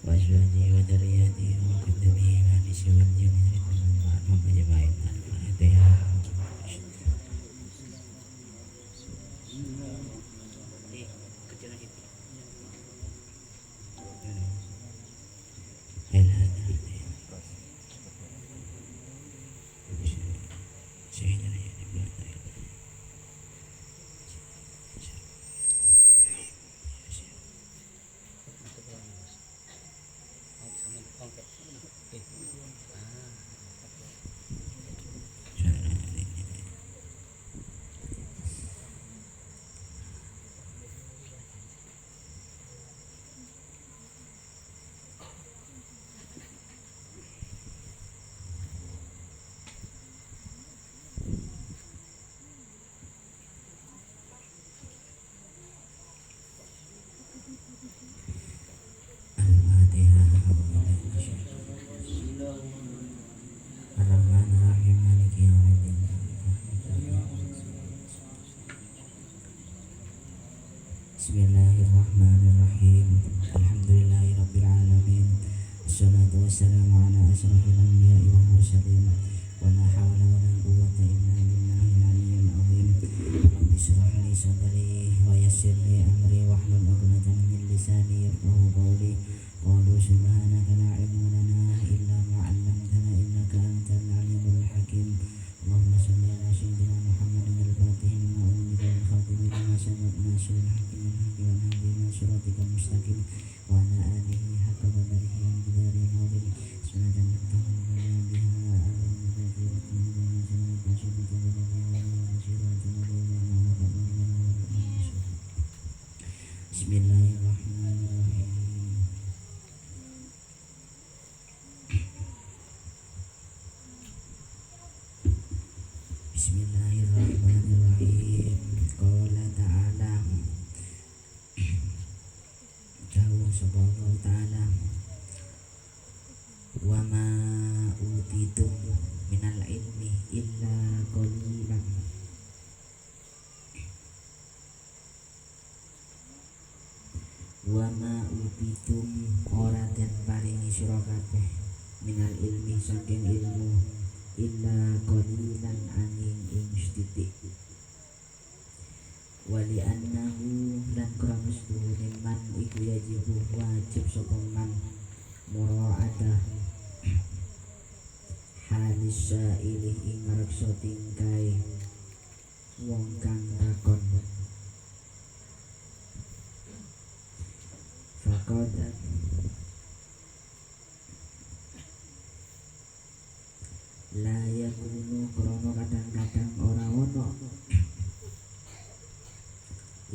وأزواجه وذرياته وقدمه الأنس والجن عنهم أجمعين. الفاتحة. Bismillahirrahmanirrahim. Alhamdulillahirabbil alamin. Wassalatu wassalamu ala asrofil anbiya'i wal mursalin. Wa la hawla wa la quwwata illa billahil aliyyil azim. Rabbi shrah li sadri wa yassir li amri wahlul 'uqdatam min lisani yafqahu qawli. Qalu subhanaka la ilma lana illa ma 'allamtana innaka antal alimul hakim. Allahumma shalli ala sayyidina Muhammadin al-fatih lima ughliqa wal khatimi lima sabaqa nasrul hakim wal hadi wal hadi ila siratikal mustaqim wa ala alihi haqqa qadrihi wa miqdarihi al-'azim. Salatan tahtahuna biha ala mudati wa tuhuna sanat nasyidatu wa nabiyya wa nasyiratu wa nabiyya wa nabiyya. Bismillahirrahmanirrahim. Bismillahirrahmanirrahim. Qala ta'ala, dawuh sapa Allah ta'ala, wa ma utitum minal ilmi illa qalilan. Wa ma utitum ora den paringi sira kabeh minal ilmi saking ilmu illa qalilan angin ing sithik. Wali annahu lan krana setuhune man iku yajibu wajib sapa man mura'atah halis sa'ili ing ngreksa tingkai wong kang takon. Faqad la yakunu krono kadang-kadang ora ono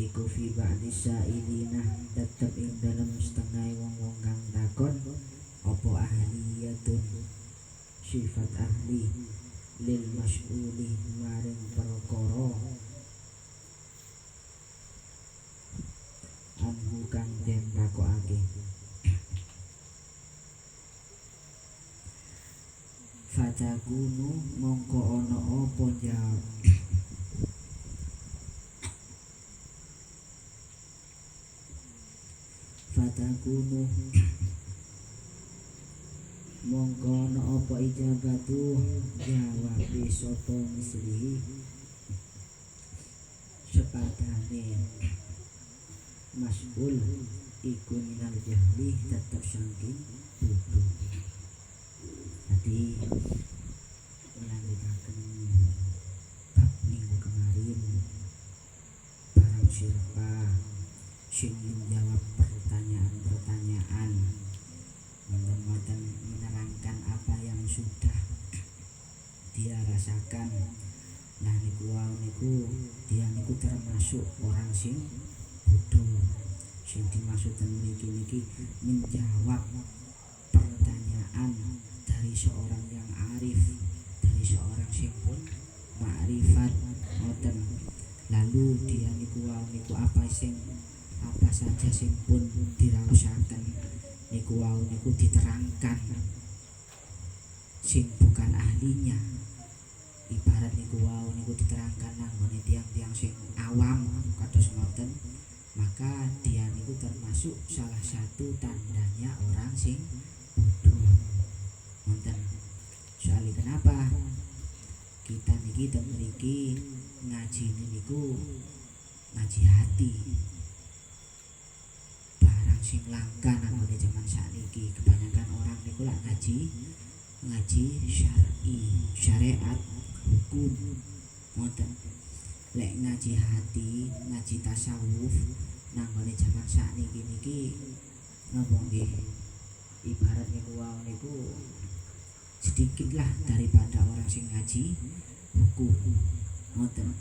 iku fi ba'di sa'ilina tetep ing dalam setengah wong-wong kang takon apa ahliyatun sifat ahli lil mas'uli maring perkara anhu kang den takokake. Fatakunu mongko ono apa jawab. Fatakunu mongko ono apa ijabatu jawab sapa mislihi sepadane mas'ul iku minal jahli tetep saking bodoh. Jadi melanjutkan bab minggu kemarin, para siapa sing menjawab pertanyaan-pertanyaan, mudah-mudahan menerangkan apa yang sudah dia rasakan. Nah dia niku termasuk orang sing bodoh, sing dimaksud mriki menjawab pertanyaan dari seorang yang arif, dari seorang sing pun ma'rifat ngoten. Lalu dia niku apa saja sing pun diraosaken niku diterangkan sing bukan ahlinya. Ibarat niku diterangkan nang tiang-tiang sing awam kados ngoten, maka dia niku termasuk salah satu tandanya banyak orang sing bodoh. Wonten soalnya kenapa kita niki teng mriki ngaji niku ngaji hati. Barang sing langka namanya zaman sakniki kebanyakan orang niku lak ngaji syariat hukum. Wonten lek ngaji hati, ngaji tasawuf nanggone zaman sakniki niki napa nggih ibarat niku wae niku sedikit lah daripada orang sing ngaji hukum. Ngoten.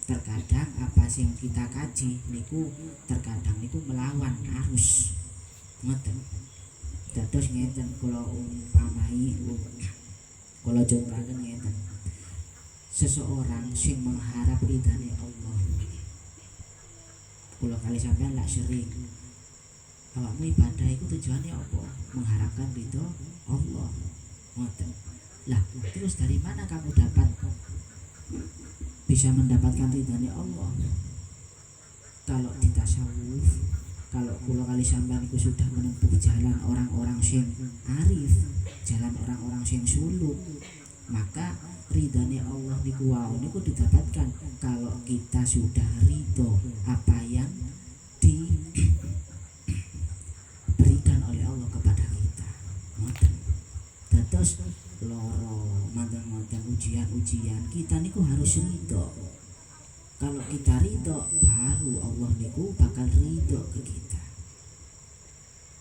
Terkadang apa sing kita kaji niku terkadang niku melawan arus. Ngoten. Dados ngeten kula umpamai kula contohaken ngeten. Seseorang sing mengharap ridhane Allah. Kula kali sampean lak sering awakmu ibadah itu tujuannya apa? Mengharapkan ridho Allah. Ngoten. Lah, terus dari mana kamu dapat bisa mendapatkan ridhanya Allah? Kalau di tasawuf, kalau kula kali sampean iku sudah menempuh jalan orang-orang sing arif, jalan orang-orang sing suluk, maka ridhanya Allah niku wau niku didapatkan kalau kita sudah ridho apa yang diberikan oleh Allah kepada kita. Ngoten. Dados loro mantan-mantan ujian-ujian kita niku harus ridho. Kalau kita ridho baru Allah niku bakal ridho ke kita.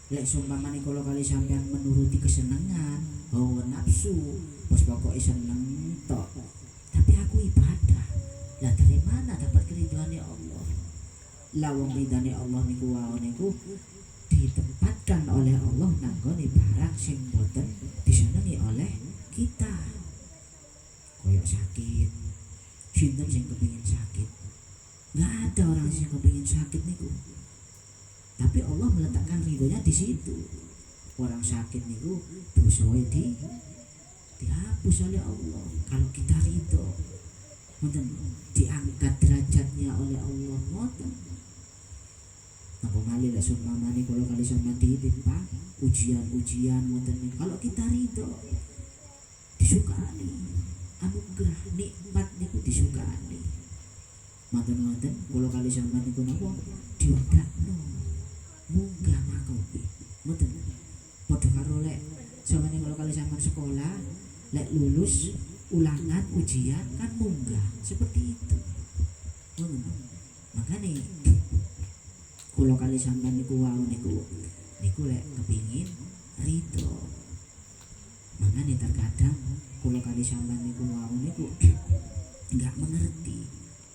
Lek sumpamane kala kali sampean menuruti kesenangan, hawa nafsu, bos pokoke seneng tok. Tapi aku ibadah. Lah dari mana dapat keridhoane Allah? Lah wong ridhane Allah niku wae niku ditempatkan oleh Allah nanggone barang sing boten disenengi oleh kita. Koyok sakit. Sinten sing kepengin sakit? Enggak ada orang sing kepengin sakit niku. Tapi Allah meletakkan ridhonya di situ. Orang sakit niku dosae dihapus oleh Allah kalau kita ridho. Ngoten, diangkat derajatnya oleh Allah. Ngoten. Napa malih lek sumpamane kula kali sampeyan ditimpa ujian-ujian ngoten niku. Kalau kita ridho disukani, anugerah nikmat niku disukani. Maten-maten kula kali sampeyan niku napa diundakno munggah makopi. Ngoten. Padha karo lek sampeyan kula kali sampeyan sekolah lek lulus ulangan ujian kan munggah seperti itu. Ngoten. Makane kula kali sampeyan niku wau niku lek kepingin ridho. Makane terkadang kula kali sampeyan niku wau niku enggak mengerti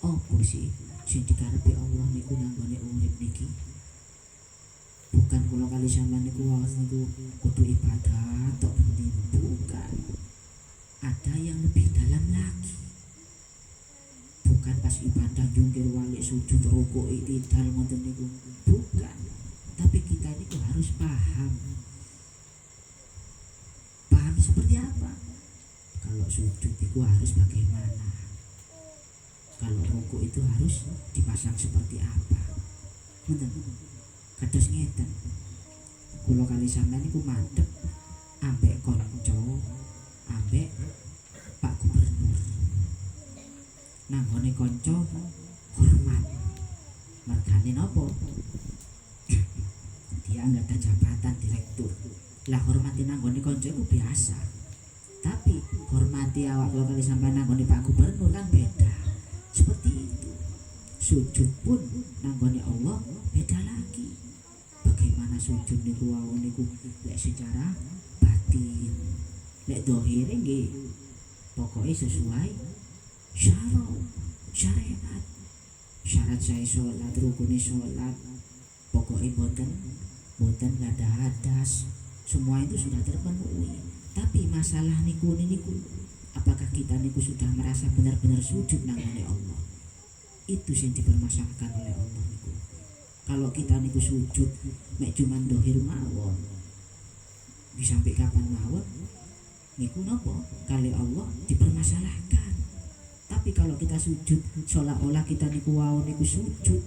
apa sih sing dikarepi Allah niku nanggone urip niki. Bukan kula kali sampeyan niku wau niku kudu ibadah tok bukan. Ada yang lebih dalam lagi. Bukan pas ibadah jungkir walik sujud rukuk i'tidal ngoten niku. Bukan. Tapi kita niku harus paham. Paham seperti apa? Kalau sujud itu harus bagaimana? Kalau rukuk itu harus dipasang seperti apa? Ngoten. Kados ngeten. Kula kali sampeyan niku madhep ambek kanca, ambek Pak Gubernur. Nanggone kanca hormat. Mergane napa? Dia enggak ada jabatan direktur. Lah hormati nanggone kanca iku biasa. Tapi hormati awak kula kali sampeyan nanggone Pak Gubernur kan beda. Seperti itu. Sujud pun nanggone Allah beda lagi. Bagaimana sujud niku wau niku lek secara batin. Lek dohire nggih pokoke sesuai syariat. Syarat saya sholat, rukune sholat, pokoknya boten gak ada hadas, semua itu sudah terpenuhi. Tapi masalah niku, apakah kita niku sudah merasa benar-benar sujud nanggone Allah? Itu yang dipermasalahkan oleh Allah niku. Kalau kita niku sujud mek cuman dohir mawon, disampai kapan mawon, niku nopo kali Allah dipermasalahkan. Tapi kalau kita sujud seolah-olah kita niku wau niku sujud,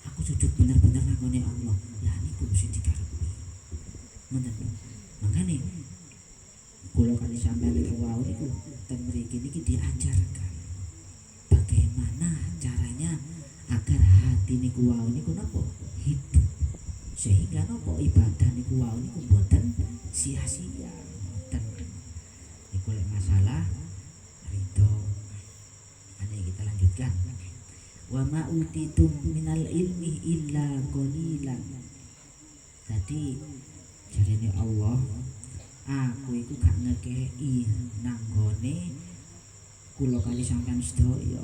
aku sujud benar-benar nanggone Allah, lah niku mesti dikarepi. Ngoten. Makane kula kali sampeyan niku wau niku ten mriki niki diajarkan bagaimana caranya agar hati niku wau niku napa hidup, sehingga napa ibadah niku wau niku mboten sia-sia. Ngoten niku lek masalah ridho. Ane kita lanjutkan. Wa ma utitum minal ilmi illa qalilan. Tadi jarene Allah, aku iku gak ngekei nanggone kula kali sampeyan sedaya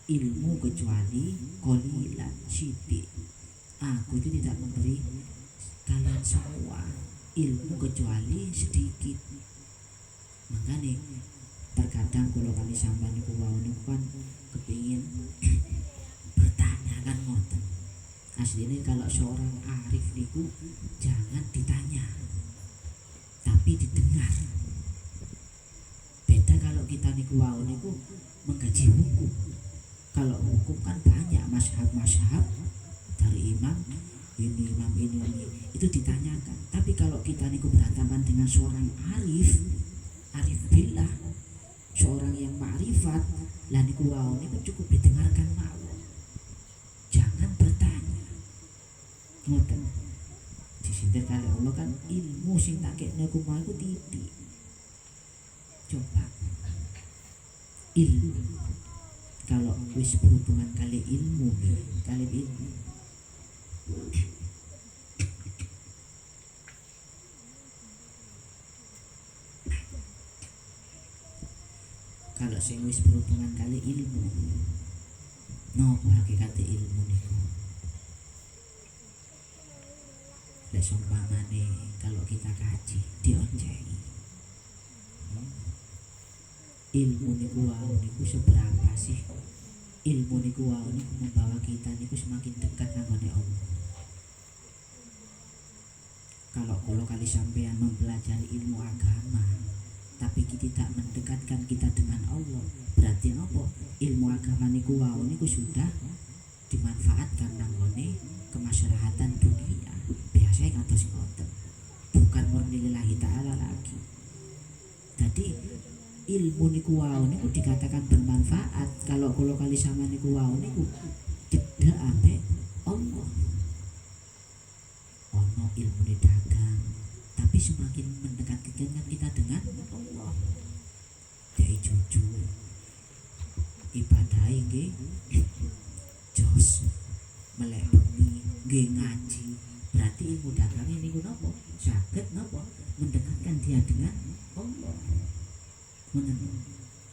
ilmu kecuali qalilan sithik. Aku itu tidak memberi kalian semua ilmu kecuali sedikit. Makanya terkadang kula kali sampeyan niku wau niku kan kepingin bertanya kan ngoten. Aslinya kalau seorang arif niku jangan ditanya tapi didengar. Beda kalau kita niku wau niku mengkaji hukum. Kalau hukum kan banyak mazhab-mazhab dari imam ini itu ditanyakan. Tapi kalau kita niku berhadapan dengan seorang arif billah, seorang yang ma'rifat, lah niku wau niku cukup didengarkan mawon. Jangan bertanya. Ngoten. Disinten kali Allah kan ilmu sing tak kekne ku mau iku titik. Coba ilmu kalau wis berhubungan kali ilmu kali ilmu kalau sing wis berhubungan kali ilmu nopo hakikat ilmu niku. Lek seumpamane kalau kita kaji dionceni ilmu niku wau niku seberapa sih ilmu niku wau niku membawa kita niku semakin dekat nangone Allah. Kalau kali sampean mempelajari ilmu agama tapi kita tidak mendekatkan kita dengan Allah, berarti apa? Ilmu agama niku wau niku sudah dimanfaatkan nangone kemaslahatan dunia. Biasanya kados ngoten. Bukan murni lillahi ta'ala lagi. Jadi ilmu niku wau niku dikatakan bermanfaat kalau kali sama niku wau niku cedhak ambek Allah. Ono ilmu dagang, tapi semakin mendekatkan kita dengan Allah. Jadi jujur ibadah nggih jos melek bengi nggih ngaji, berarti ilmu dagang ini napa saged napa mendekatkan dia dengan Allah.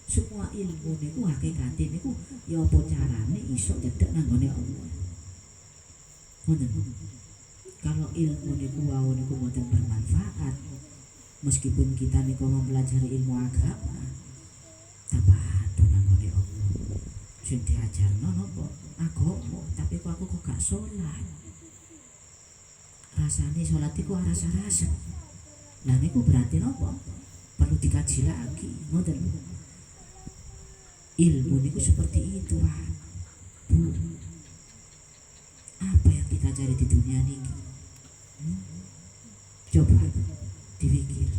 Semua ilmu niku hakikate niku ya apa carane iso cedhek nanggone Allah. Kalau ilmu niku wau niku mboten bermanfaat, meskipun kita niku mempelajari ilmu agama, tambah ado nanggone Allah. Sing diajarno napa? Agama, tapi kok aku gak sholat. Rasane sholat iku rasa-rasa. Lah niku berarti napa? Perlu dikaji lagi. Ngoten. Ilmu niku seperti itu, Pak. Bu. Apa yang kita cari di dunia ini? Coba dipikir.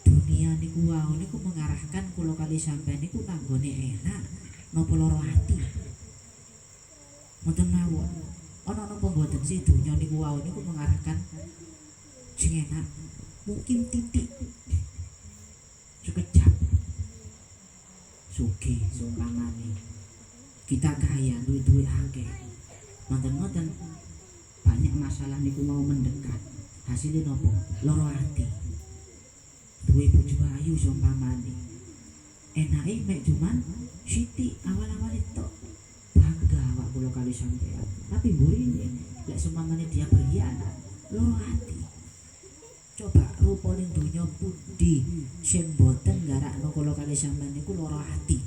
Dunia niku wau niku mengarahkan kula kali sampeyan niku nanggone enak napa lara ati. Mboten mawon. Ana napa mboten sih dunia niku wau niku mengarahkan sing enak? Mungkin titik sekejap sugih seumpamane kita kaya duit akeh ngoten-ngoten banyak masalah niku mau mendekat hasilnya nopo loro ati duwe bojo ayu seumpamane enake mek cuman sithik awal-awal itu bangga awak kula kali sampean tapi mburine lek seumpamane dia berkhianat loro ati. Coba rupa ning donya pundi sing boten garakno kula kali sampean niku lara ati.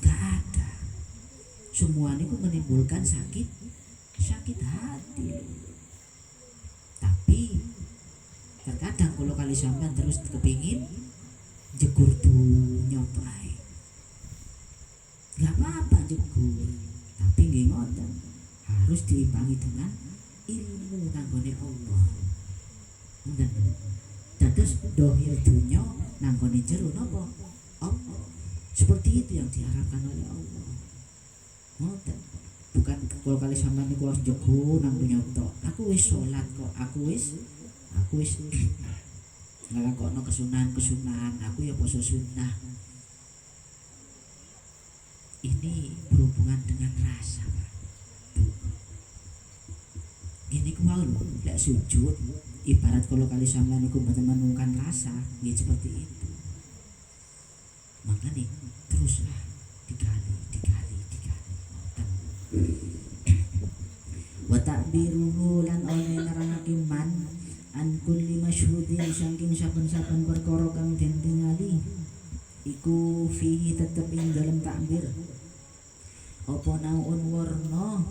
Gak ada. Semua niku menimbulkan sakit hati. Tapi terkadang kula kali sampean terus kepingin jegur dunya bae. Gak apa-apa jegur, tapi nggih ngoten harus diimbangi dengan ilmu nanggone Allah. Dan dados dohir dunya nanggone jero napa Allah. Seperti itu yang diharapkan oleh Allah. Ngoten. Bukan kalau kali sampean niku harus jago nang dunya tok. Aku wis salat kok, aku wis nglakokno kesunahan-kesunahan, aku ya poso sunnah. Ini berhubungan dengan rasa, Pak. Ini ku mau lek sujud ibarat kalau kali sampean niku mboten menemukan rasa, nggih seperti itu. Makanya teruslah digali. Wa ta'biruhu lan oleh nerangake man an kulli masyhudin saking saben-saben perkara kang den tingali iku fihi tetep ing dalem takbir apa naun warna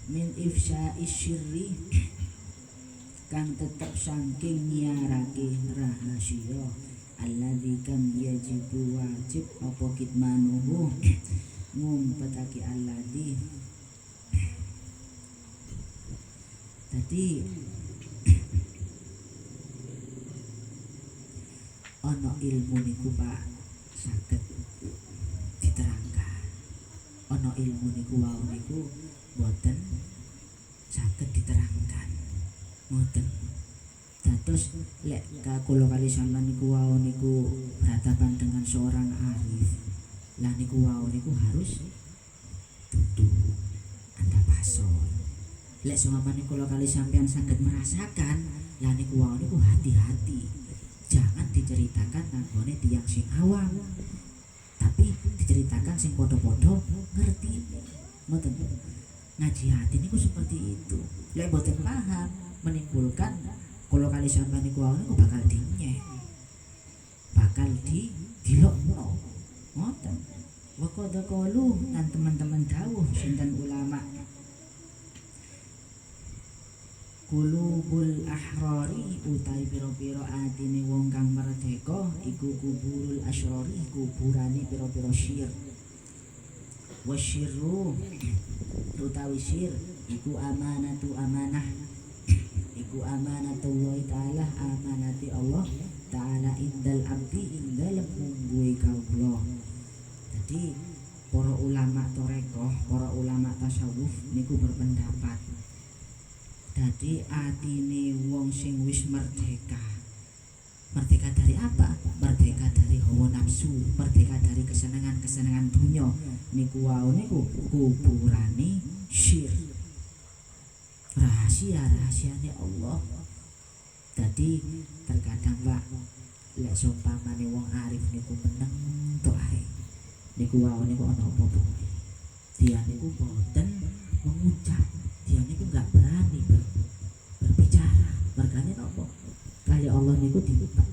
min ifsya isyirri kang tetep saking nyiarake rahasia alladzi kam yajibu wajib apa kitmanuhu ngumpetake alladzi. Tadi ana ilmu niku Pak saged diterangkan, ana ilmu niku wau niku boten saged diterangkan. Ngoten. Dados lek kula kali sampean niku wau niku berhadapan dengan seorang arif. Lah niku wau niku harus duduk anda pasor. Lek seumpamane kula kali sampean saged merasakan, lah niku wau niku hati-hati. Jangan diceritakan nanggone tiyang sing awam. Tapi diceritakan sing podo-podo ngerti. Ngoten. Ngaji hati niku seperti itu. Lek boten paham menimbulkan kalau kali sampean niku wau niku bakal dinyeh. Bakal dilokno. Ngoten. Wa qad qalu lan teman-teman dawuh sinten ulama. Kulubul ahrari utai piro-piro atine wong kang merdeka iku kuburul asyrari kuburane piro-piro syir. Wasyirru utawi syir iku amanatu amanah iku amanatullah ta'ala amanati Allah ta'ala indal abdi ing dalem mungguhe kawula. Jadi para ulama tarekah, para ulama tasawuf niku berpendapat dadi atine wong sing wis merdeka. Merdeka dari apa? Merdeka dari hawa nafsu, merdeka dari kesenangan-kesenangan dunia. Niku wau niku kuburane syir. Rahasia-rahasiane Allah. Jadi terkadang Pak lek seumpamane wong arif niku meneng tok ae. Niku wau niku ana apa-apa. Dia niku boten mengucap. Dia niku enggak berani berbicara. Mergane napa? Kali Allah niku ditutup.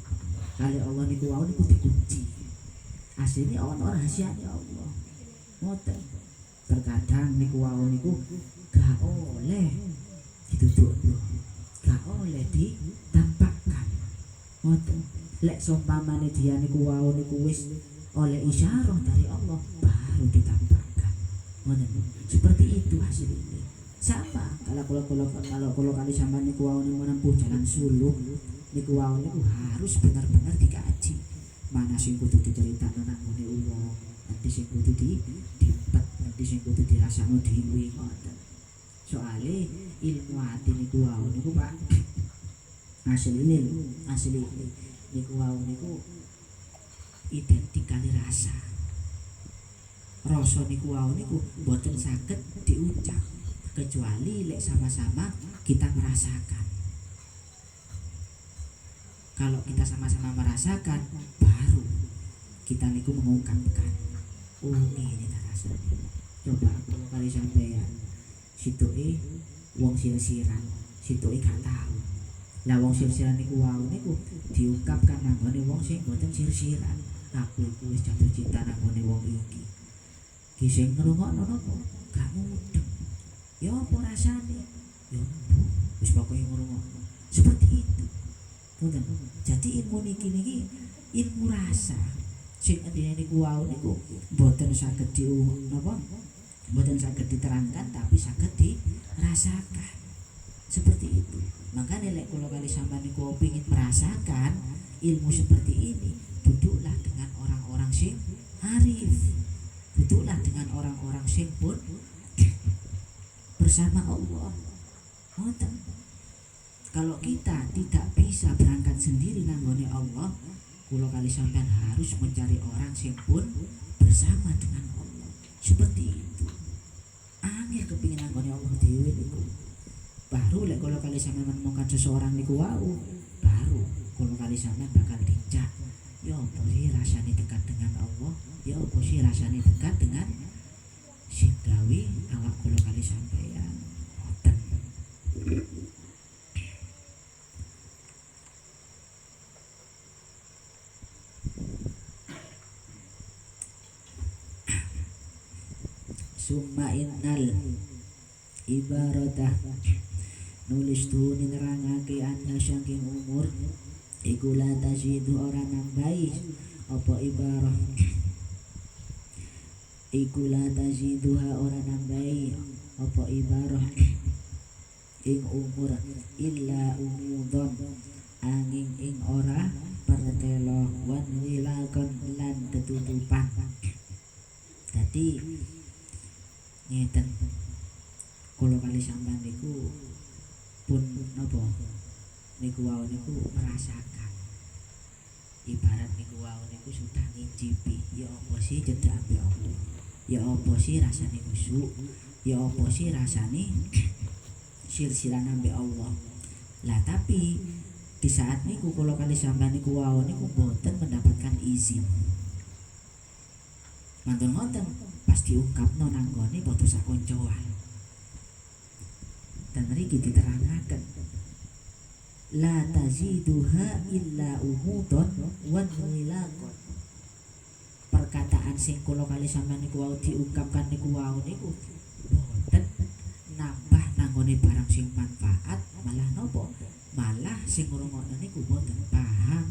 Kali Allah niku wau niku dikunci. Asline ana rahasiane Allah. Ngoten. Terkadang niku wau niku gak oleh ditutup. Gak oleh ditampakkan. Ngoten. Lek seumpamane dia niku wau niku wis oleh isyarah dari Allah baru ditampakkan. Ngoten. Seperti itu hasil ini. Sama kalau kali sampean niku wau niku menempuh jalan suluk niku wau niku harus benar-benar dikaji. Mana sing kudu diceritakno nang ngene wong, nanti sing kudu dipet, nanti sing kudu dirasakno dhewe ngoten. Soale ilmu ati niku wau niku Pak asli niku wau niku identik kali rasa. Rasa niku wau niku boten saged diucap kecuali lek sama-sama kita merasakan. Kalau kita sama-sama merasakan baru kita niku mengungkapkan. Oh ini tak rasanya. Coba kalau kali sampean situe wong sir-siran, situe gak tahu. Lah wong sir-siran niku wau niku diungkapkan nang ngene wong sing boten sir-siran. Aku iku wis jatuh cinta nang ngene wong iki. Ki sing ngrungokno napa? Gak mudeng. Ya apa rasane? Ya wis pokoke ngrungokno. Seperti itu. Ngoten. Jadi ilmu niki ilmu rasa. Sing endine niku wau niku boten saged napa? Boten saged diterangkan tapi saged dirasakan. Seperti itu. Makanya lek kula kali sampean niku pengin merasakan ilmu seperti ini, duduklah dengan orang-orang sing arif. Duduklah dengan orang-orang sing pun bersama Allah. Ngoten. Kalau kita tidak bisa berangkat sendiri nanggone Allah, kula kali sampean harus mencari orang sing pun bersama dengan Allah. Seperti itu. Angel kepingin nanggone Allah dhewe niku. Baru lek kula kali sampean menemukan seseorang niku wau, baru kula kali sampean bakal dicak. Ya apa sih rasane dekat dengan Allah? Ya apa sih rasane dekat dengan sing gawe awak kula kali sampean. Ngoten. Summa innal ibaratah nulis tu nerangake anna saking umur iku la tazidu ora nambahi apa ibarah iku la taziduha ora nambahi apa ibarah ing umur illa umudon angin ing ora pertelo wan wilakon lan ketutupan. Jadi ngeten kula kali sampean niku pun napa niku wau niku merasakan ibarat niku wau niku sudah ngicipi ya apa sih cedak ambek Allah, ya apa sih rasane khusuk, ya apa sih rasane silsilah ambek Allah. Lah tapi di saat niku kula kali sampean niku wau niku boten mendapatkan izin. Mantun ngoten pas diungkapno nanggone foto sakoncoan. Dan mriki diterangaken la taziduha illa umudon wan wilaqon. Perkataan sing kula kali sampean niku wau diungkapkan niku wau niku boten nambah nanggone barang sing manfaat, malah nopo? Malah sing ngrungokno niku boten paham.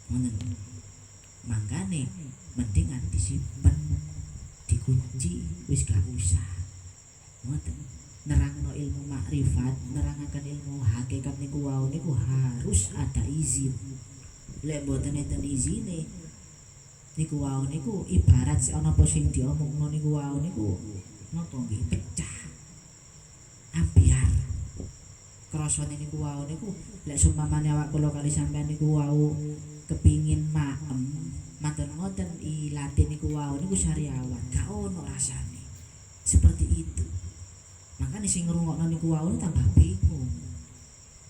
Ngoten. Mangkane mendingan disimpen, dikunci, wis gak usah. Ngoten. Nerangno ilmu makrifat, nerangaken ilmu hakikat niku wau niku harus ada izin. Lek mboten enten izine niku wau niku ibarat ana apa sing diomongno niku wau niku napa nggih pecah. Ambiar. Krasane niku wau niku lek sumpamane awak kula kali sampean niku wau kepingin maem, mantun ngoten ilatin niku wau niku sariawan, gak ono rasane. Seperti itu. Makanya sing ngrungokno niku wau tambah bingung,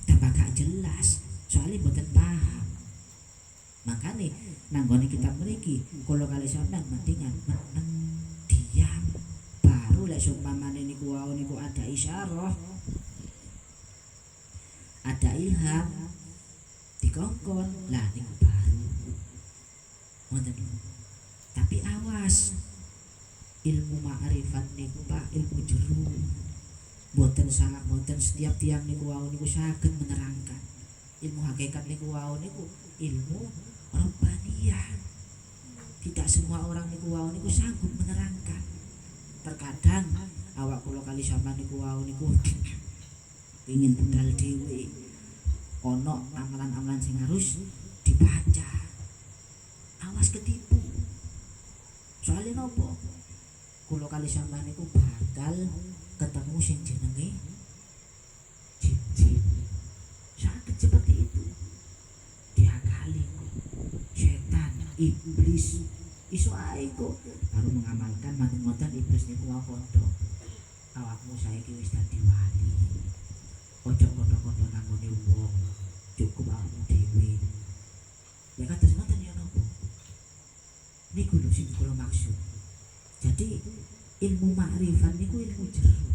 tambah gak jelas, soalnya mboten paham. Makanya nanggone kitab mriki kula kali sampean mendingan meneng diam. Baru lek sumpamane niku wau niku ada isyarah, ada ilham, dikongkon lah niku baru. Ngoten. Tapi awas, ilmu ma'rifat niku Pak, ilmu jero. Boten sangat boten setiap tiang niku wau niku saged menerangkan. Ilmu hakikat niku wau niku ilmu rabbaniyah. Tidak semua orang niku wau niku sanggup menerangkan. Terkadang awak kula kali sampean niku wau niku pengin budal dhewe. Ono amalan-amalan sing harus dibaca. Awas ketipu. Soalnya nopo? Kula kali sampean niku bakal ketemu sing jenenge jin-jin. Sakit seperti itu. Diakali setan, iblis. Iso ae kok baru mengamalkan mantun-mantun iblis niku wau kodho. Awakmu saiki wis dadi wali. Ojo kodho-kodho nanggone wong. Cukup awakmu dhewe. Ya kados ngoten ya napa? Niku lho sing kula maksud. Jadi ilmu makrifat niku ilmu jero.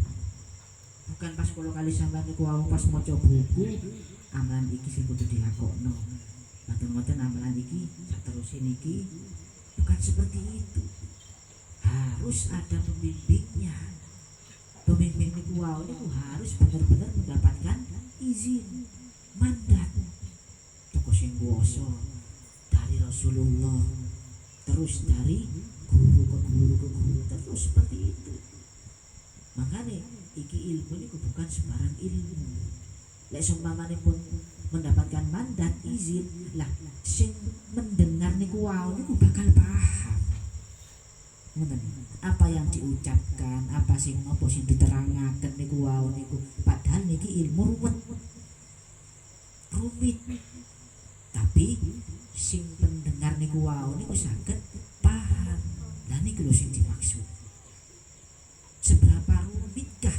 Bukan pas kula kali sampean niku wau pas maca buku amalan iki sing kudu dilakokno. Mboten amalan iki saterusé niki bukan seperti itu. Harus ada pembimbingnya. wau niku harus benar-benar mendapatkan izin mandat toko sing kuwasa dari Rasulullah, terus dari guru ke guru ke guru, terus seperti itu. Makanya iki ilmu niku bukan sembarang ilmu. Lek seumpamane pun mendapatkan mandat izin lah, sing mendengar niku wau niku bakal paham. Apa yang diucapkan, apa sing nopo sing diterangaken niku wau niku, padahal niki ilmu rumit. Tapi sing pendengar niku wau niku saged paham. Lah niku lho sing dimaksud. Seberapa rumitkah?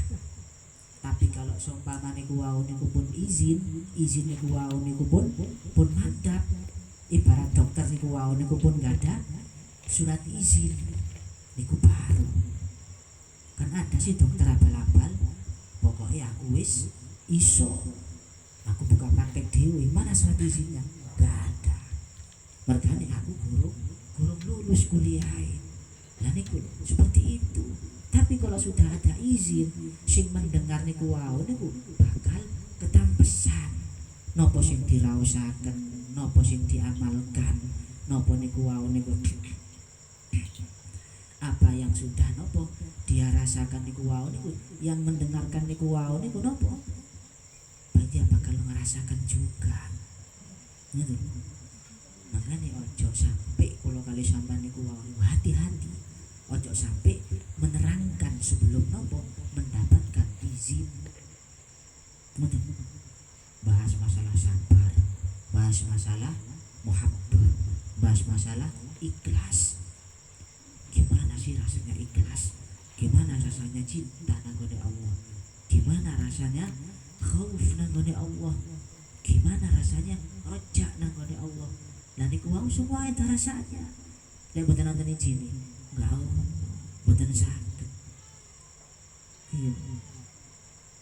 Tapi kalau seumpama niku wau niku pun izin niku wau niku pun mandat. Ibarat dokter niku wau niku pun gak ada surat izin. Niku baru. Kan ada sih dokter abal-abal, pokoknya aku wis iso, aku buka praktek dewe, mana surat izinnya? Gak ada. Mergane aku gurung lulus kuliah. Lah niku seperti itu. Tapi kalau sudah ada izin, sing mendengar niku wau niku bakal ketampesan. Nopo sing diraosaken, nopo sing diamalkan, nopo niku wau niku apa yang sudah nopo dia rasakan niku wau niku, yang mendengarkan niku wau niku nopo dia bakal ngerasakan juga gitu. Makanya ojo sampai kalau kali sampai niku wau niku hati-hati, ojo sampai menerangkan sebelum nopo mendapatkan izin. Bahas masalah sabar, bahas masalah muhabbah, bahas masalah ikhlas. Gimana sih rasanya ikhlas? Gimana rasanya cinta nanggone Allah? Gimana rasanya khauf nanggone Allah? Gimana rasanya roja nanggone Allah? Lah niku wau semua itu rasanya. Lek boten nonton izin enggak boten saged.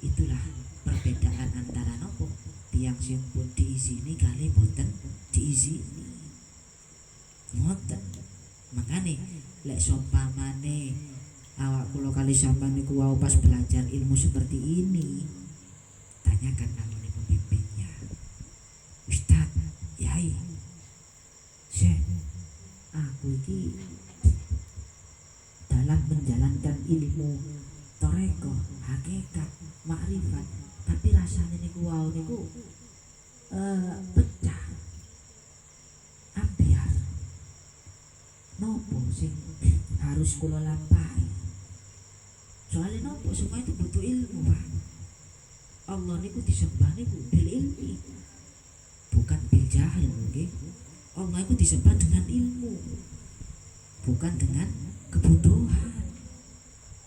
Itulah perbedaan antara nopo tiang sing pun diizini kali boten diizini. Ngoten. Makane lek seumpamane awak kula kali sampean niku wau pas belajar ilmu seperti ini, tanyakan namanya pembimbingnya. Ustaz, yai, aku iki dalam menjalankan ilmu toreko, hakikat, makrifat, tapi rasanya niku wau niku pecah, ambiar. Nopo sing harus kula lampahi? Soalnya nopo semua itu butuh ilmu, Pak. Allah niku disembah niku bil ilmi, bukan bil jahil, nggih. Allah niku disembah dengan ilmu, bukan dengan kebodohan.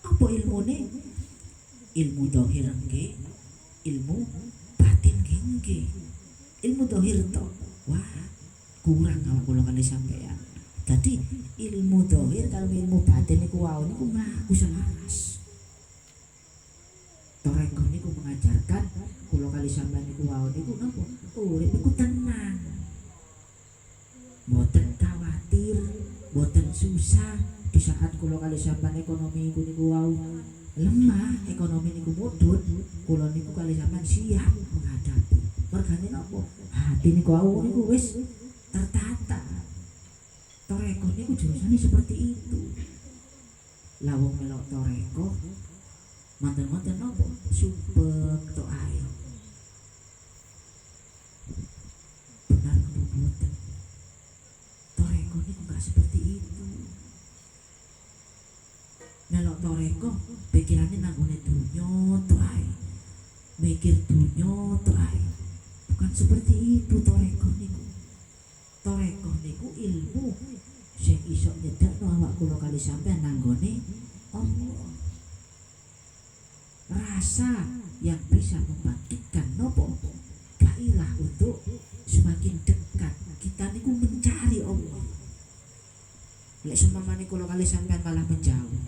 Apa ilmune? Ilmu dohir nggih, ilmu batin nggih. Ilmu dohir tok, wah kurang awak kula kali sampeyan. Jadi ilmu dohir kalau ilmu batin niku wau niku mlaku selaras. Toreko niku mengajarkan kula kali sampeyan niku wau niku napa? Urip niku tenang. Boten khawatir, boten susah di saat kula kali sampeyan ekonomi niku wau lemah, ekonomi niku mudhun, kula niku kali sampeyan siap menghadapi. Mergane napa? Hati niku wau niku wis tertata. Toreko niku jurusane seperti itu. Lawang melok toreko manten-manten nopo supek tok ae. Benar nopo boten? Toreko niku gak seperti itu. Melok toreko pikirannya nanggone dunyo tok ae. Mikir dunyo tok ae. Bukan seperti itu toreko niku. Toreko niku ilmu sing iso nyedakno awak kula kali sampean nanggone Allah. Rasa yang bisa membangkitkan nopo gairah untuk semakin dekat kita niku mencari Allah. Lek seumpamane kula kali sampean malah menjauh,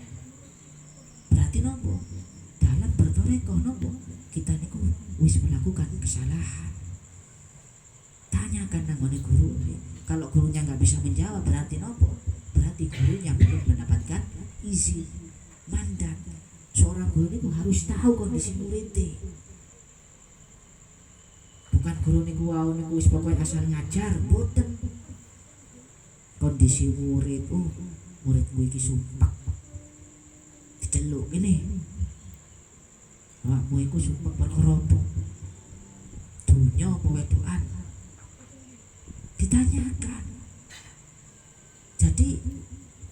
berarti nopo? Dalam bertoreko nopo? Kita niku wis melakukan kesalahan. Tanyakan nanggone guru. Kalau gurunya nggak bisa menjawab berarti nopo? Berarti gurunya belum mendapatkan izin, mandat. Seorang seorang guru niku harus tahu kondisi muridnya. Bukan guru niku wau niku wis pokoke asal ngajar, boten. Kondisi murid, muridku iki sumpek. Diceluk kene. Awakmu iku sumpek perkara apa? Dunya apa wedokan? Ditanyakan. Jadi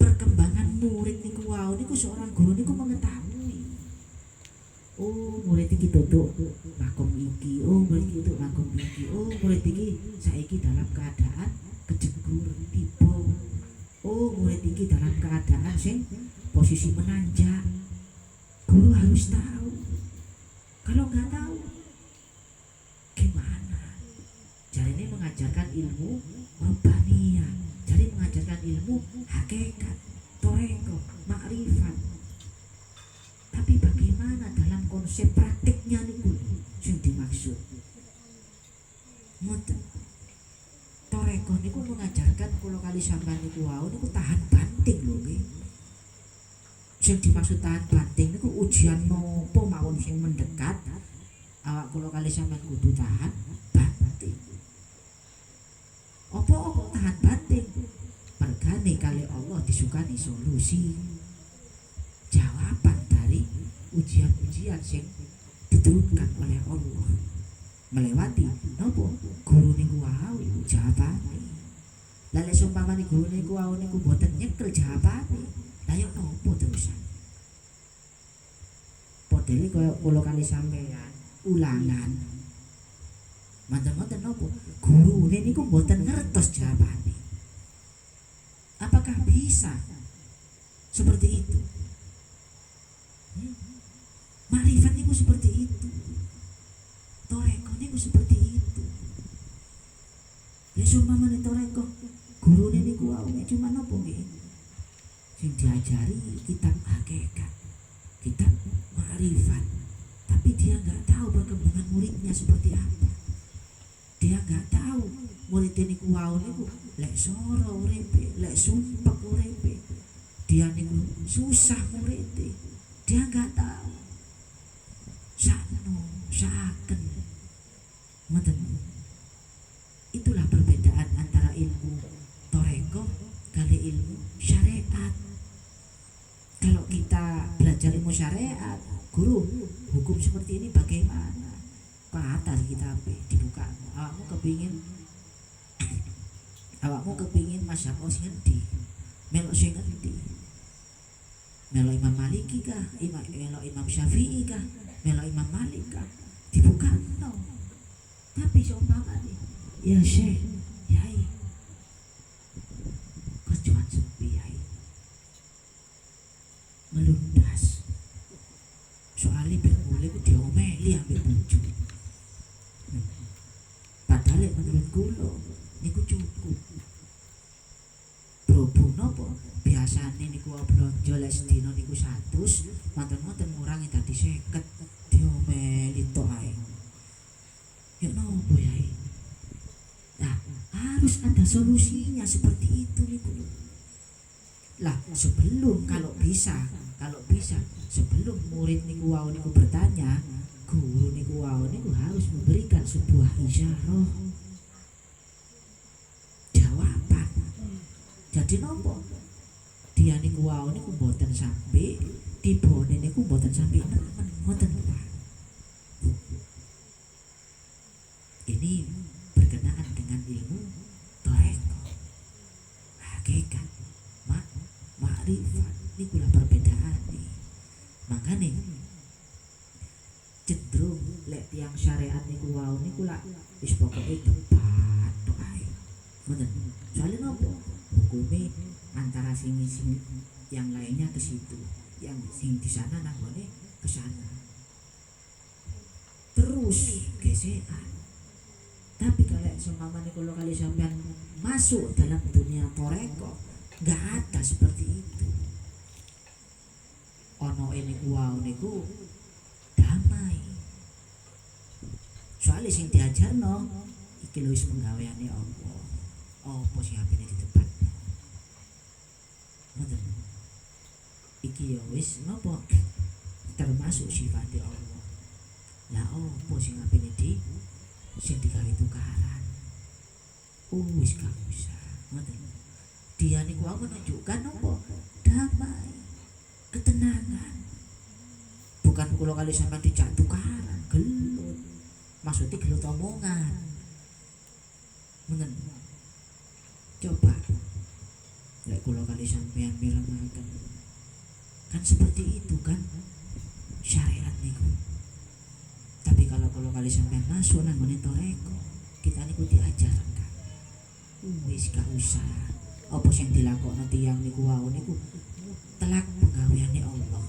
perkembangan murid niku wau niku seorang guru niku mengetahui. Murid iki duduk makom iki, murid iki duduk makom iki, murid iki saiki dalam keadaan kejegur tiba. Murid iki dalam keadaan sing posisi menanjak. Guru harus tahu. Kalau nggak tahu, gimana? Jadi ini mengajarkan ilmu rabbaniyah. Jadi mengajarkan ilmu hakikat, toreko, makrifat. Tapi bagaimana dalam konsep praktiknya niku sing dimaksud? Ngoten. Toreko niku mengajarkan kula kali sampean niku wau niku tahan banting lho nggih. Sing dimaksud tahan banting niku ujian nopo mawon sing mendekat. Awak kula kali sampean kudu tahan banting. Apa tahan banting? Mergane kali Allah disukani solusi. Jawaban dari ujian-ujian sing diturunkan oleh Allah melewati nopo guru niku wau jawabane. Lah lek sumpamane guru niku wau niku boten nyekel jawabane, lah yo nopo terusan? Modele kaya kula kali sampeyan ulangan. Manten-manten nopo? Gurune niku boten ngertos jawabane. Apakah bisa seperti itu? Makrifat niku seperti itu. Toreko niku seperti itu. Ya sumpamane toreko, gurune niku wau cuma nopo nggih? Sing diajari kitab hakikat, kitab makrifat. Tapi dia nggak tahu perkembangan muridnya seperti apa. Dia nggak tahu murid niku wau niku lek soro uripe, lek sumpek uripe. Dia niku susah murid. Dia nggak tahu. Sakno, saken. Ngoten. Itulah perbedaan antara ilmu toreko kali ilmu syariat. Kalau kita belajar ilmu syariat, guru hukum seperti ini bagaimana? Kata kita dibuka. Awakmu kepingin mazhab sing endi? Melok sing endi? Melok Imam Maliki kah? Melok Imam Syafi'i kah? Melok Imam Malik kah? Dibuka no. Tapi seumpamane ya Syekh, Yai. Kecuan sepi Yai. Melundas. Soalnya bermulai ku diomeli ambek bojo. Padahal menurut kula niku cukup. Probo napa? Biasane niku blonjo lek sedina niku 100, manten-manten ngurangi dadi 50. Diomeli tok ae. Ya nopo Yai? Nah, harus ada solusinya seperti itu niku. Lah, sebelum kalau bisa sebelum murid niku wau niku bertanya, guru niku wau niku harus memberikan sebuah isyarah jawaban. Jadi nopo? Dia niku wau niku mboten sampai tibone niku mboten sampai nemen, ngoten Pak. Ini berkenaan dengan ilmu toreko, hakikat, makrifat. Ini kula perbedaan nih. Makanya cenderung lek tiang syariat niku wau niku lak wis pokoke debat tok ae. Ngoten. Soalnya nopo? Hukume antara sini yang lainnya ke situ, yang sing di sana nanggone ke sana. Terus gesekan. Tapi kalau seumpamane kula kali sampean masuk dalam dunia toreko, nggak ada seperti itu. Ono ini wau niku damai. Soalnya sing diajarno iki lho wis penggaweane Allah. Apa sing apine di depan? Ngoten. Iki ya wis napa? termasuk sifat Allah. Lah opo sing apine di sing digawe tukaran. Wis gak usah. Ngoten. Dia niku aku menunjukkan apa? Damai, ketenangan. Bukan kula kali sampean dijak tukaran, gelut. Maksudnya gelut omongan. Ngoten. Coba lek kula kali sampean mirengaken. Kan seperti itu kan syariat niku. Tapi kalau kali sampean masuk nang ngene toreko, kita niku diajarkan. Wis gak usah. Apa sing dilakokno tiyang niku wau niku telak penggaweane Allah.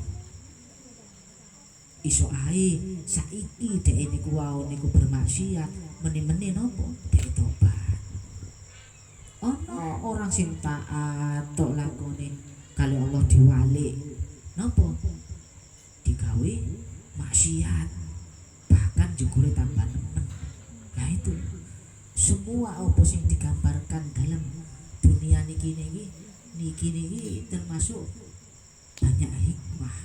Iso ae saiki dhek niku wau niku bermaksiat, meni-meni napa? Dhek tobat. Ana orang sing taat tok lakone kali Allah diwalik. Napa? Digawe maksiat. Bahkan jugure tambah nemen. Nah itu semua apa sing digambarkan dalam dunia niki termasuk banyak hikmah.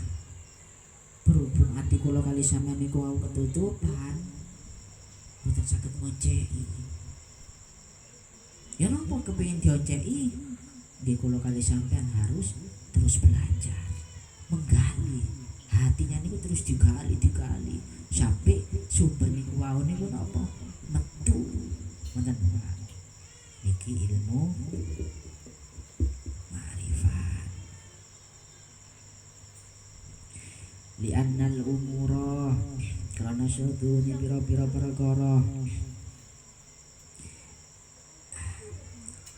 Berhubung hati kula kali sampeyan niku wau ketutupan, mboten saged ngonceki. Ya napa kepengin dionceki? Nggih kula kali sampeyan harus terus belajar, menggali. Hatinya niku terus digali sampai sumber niku wau niku napa? Metu. Wonten niki ilmu ma'rifat. Li'annal umura karena sedune pira-pira perkara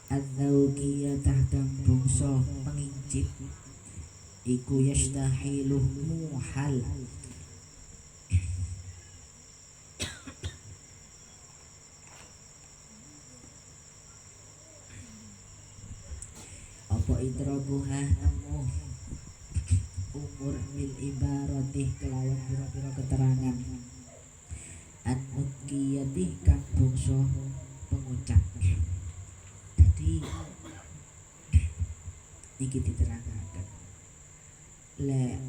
adzauqiyatah kang bangsa pengincip iku yastahilu muhal. Apa idrakuha nemu umur mil ibaratih kelawan pira-pira keterangan an-nukiyatih kang bangsa pengucap. Jadi iki diterangkan le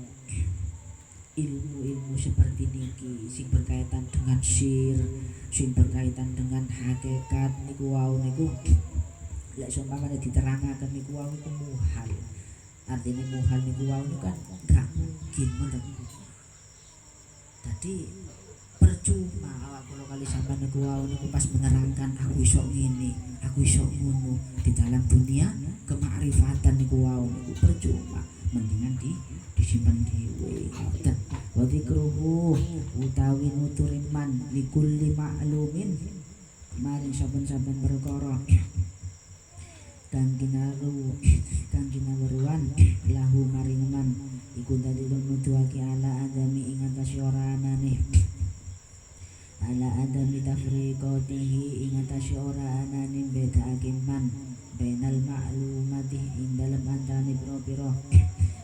ilmu-ilmu seperti niki sing berkaitan dengan sir, sing berkaitan dengan hakikat niku wau niku lek seumpamane diterangaken niku wau niku muhal. Artinya muhal niku wau niku kan gak mungkin ngoten. Dadi percuma awak kula kali sampean niku wau niku pas menerangkan aku iso ngene, aku iso ngono di dalam dunia kemakrifatan niku wau niku percuma. Mendingan disimpen dhewe. Ngoten. Wa dzikruhu utawi nuturiman likulli ma'lumin maring saben-saben perkara kang ginaweruan lahu maringman iku dalilun nuduhake ala adami ing atase ora anane ala adami tafriqatihi ing atase ora anane bedakake man bainal ma'lumati ing dalem antane pira-pira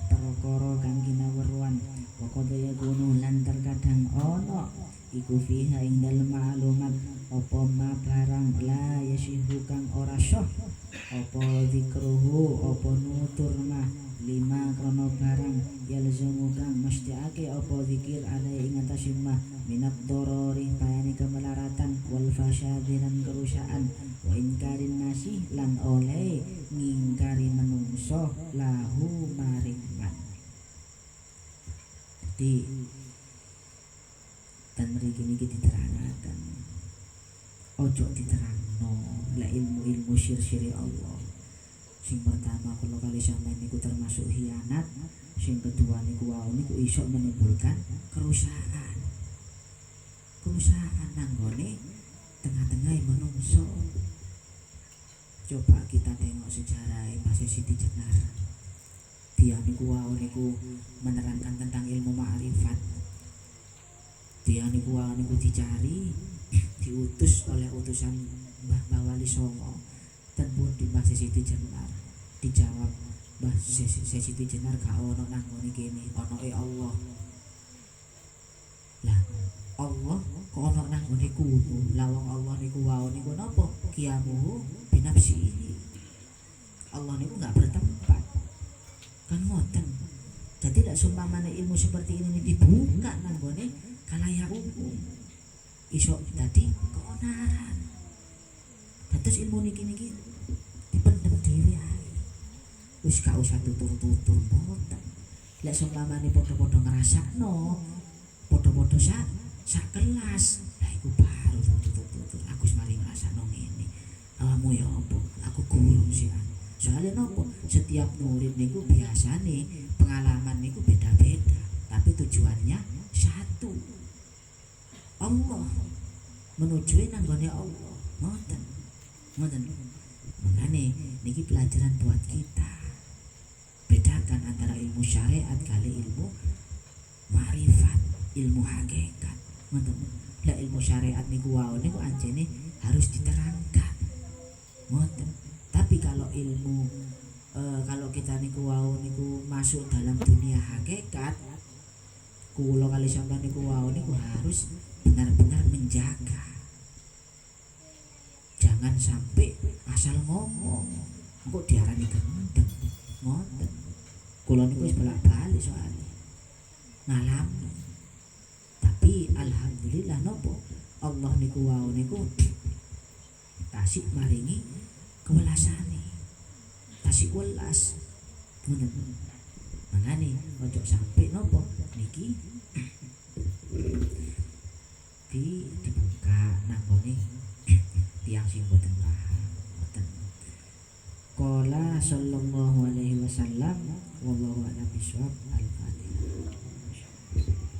perkara kang ginaweruan wa qad yakunu lan terkadang ana iku fiha ing dalem ma'lumat apa ma barang la yasihu kang ora syah apa zikruhu apa nutur mah lima krono barang yalzamu kang mestiake apa zikir ada ing atase mah minat dorori bayani kemelaratan wal fasyadi lan kerusakan wa ingkarin nasi lan oleh ngingkari menungso lahu maring man. Jadi dan mriki niki diterangkan ojo diterangno lek ilmu-ilmu sir-sire Allah. Sing pertama kula kali sampeyan niku termasuk khianat, sing kedua niku wau niku iso menimbulkan kerusakan. Kerusakan nanggone tengah-tengah menungso. Coba kita tengok sejarah Mbah Siti Jenar. Dia niku wau niku menerangkan tentang ilmu ma'rifat. Dia niku wau niku dicari, diutus oleh utusan Mbah Wali Songo dan pun di Mbah Siti Jenar. Dijawab Mbah Siti Jenar gak ono nang ngene kene, onoe Allah. Lah Allah kok ono nang ngene kuno. Lah wong Allah niku wau niku napa? Qiyamuhu binafsihi. Allah niku gak bertempat. Kan ngoten. Jadi tidak seumpamane ilmu seperti ini dibuka nanggone kalayak umum iso dadi keonaran. Dados ilmu niki dipendem dhewe ae. Wis gak usah tutur-tutur mboten. Lek seumpamane padha-padha ngrasakno, padha-padha sak kelas, lah iku baru tutur-tutur. Aku wis mari ngrasakno ngene. Awakmu ya apa? Aku guru sih. Soalnya nopo? Setiap murid niku biasane pengalaman niku beda-beda, tapi tujuannya satu. Allah menuju nanggone Allah. Ngoten. Makanya niki pelajaran buat kita. Bedakan antara ilmu syariat kali ilmu ma'rifat, ilmu hakikat. Ngoten. Lah ilmu syariat niku wau niku anjene harus diterangkan. Ngoten. Tapi kalau ilmu kalau kita niku wau niku masuk dalam dunia hakikat, kula kali sampean niku wau niku harus benar-benar menjaga. Jangan sampai asal ngomong kok diarani gendeng. Ngoten. Kula niku wis bolak-balik soalnya ngalami. Tapi alhamdulillah nopo Allah niku wau niku tasik maringi kewelasane. Tasik welas. Ngoten. Mangane ojo sampai nopo niki dibuka nanggone tiang sing boten paham. Ngoten. Qala sallallahu alaihi wasallam wallahu a'lam bishawab. Al-Fatihah.